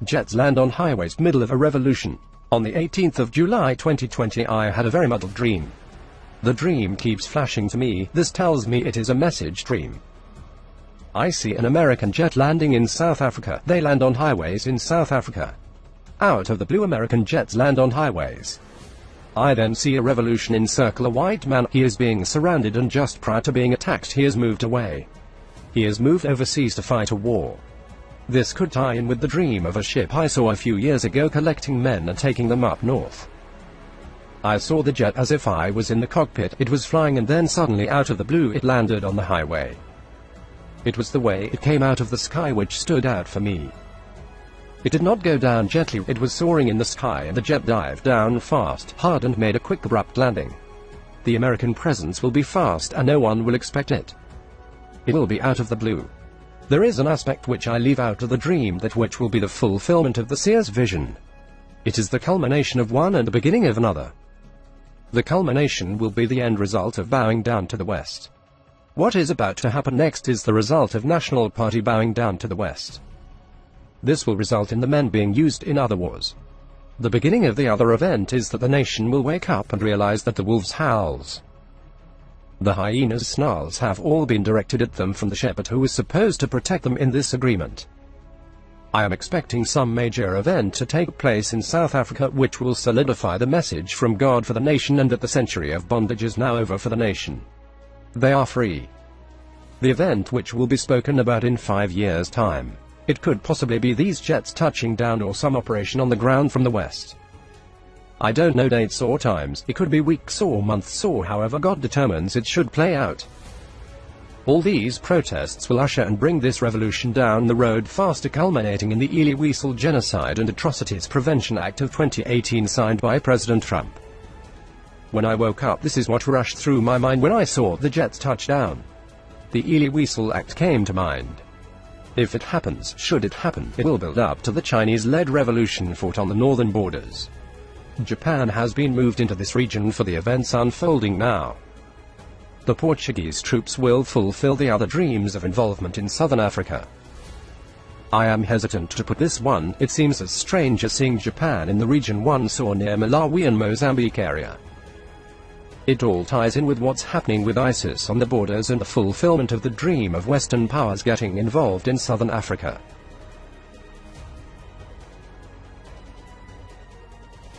Jets land on highways middle of a revolution. On the 18th of July 2020 I had a very muddled dream. The dream keeps flashing to me. This tells me it is a message dream. I see an American jet landing in South Africa. They land on highways in South Africa. Out of the blue, American jets land on highways. I then see a revolution encircle a white man. He is being surrounded, and just prior to being attacked he has moved away. He has moved overseas to fight a war. This could tie in with the dream of a ship I saw a few years ago collecting men and taking them up north. I saw the jet as if I was in the cockpit. It was flying, and then suddenly out of the blue it landed on the highway. It was the way it came out of the sky which stood out for me. It did not go down gently, it was soaring in the sky, and the jet dived down fast, hard, and made a quick abrupt landing. The American presence will be fast and no one will expect it. It will be out of the blue. There is an aspect which I leave out of the dream, that which will be the fulfillment of the seer's vision. It is the culmination of one and the beginning of another. The culmination will be the end result of bowing down to the West. What is about to happen next is the result of National Party bowing down to the West. This will result in the men being used in other wars. The beginning of the other event is that the nation will wake up and realize that the wolves' howls, the hyenas' snarls have all been directed at them from the shepherd who was supposed to protect them in this agreement. I am expecting some major event to take place in South Africa which will solidify the message from God for the nation, and that the century of bondage is now over for the nation. They are free. The event which will be spoken about in 5 years' time. It could possibly be these jets touching down, or some operation on the ground from the west. I don't know dates or times. It could be weeks or months, or however God determines it should play out. All these protests will usher and bring this revolution down the road faster, culminating in the Elie Wiesel Genocide and Atrocities Prevention Act of 2018 signed by President Trump. When I woke up, this is what rushed through my mind when I saw the jets touch down. The Elie Wiesel Act came to mind. If it happens, should it happen, it will build up to the Chinese-led revolution fought on the northern borders. Japan has been moved into this region for the events unfolding now. The Portuguese troops will fulfill the other dreams of involvement in southern Africa. I am hesitant to put this one. It seems as strange as seeing Japan in the region one saw near Malawi and Mozambique area. It all ties in with what's happening with ISIS on the borders and the fulfillment of the dream of Western powers getting involved in southern Africa.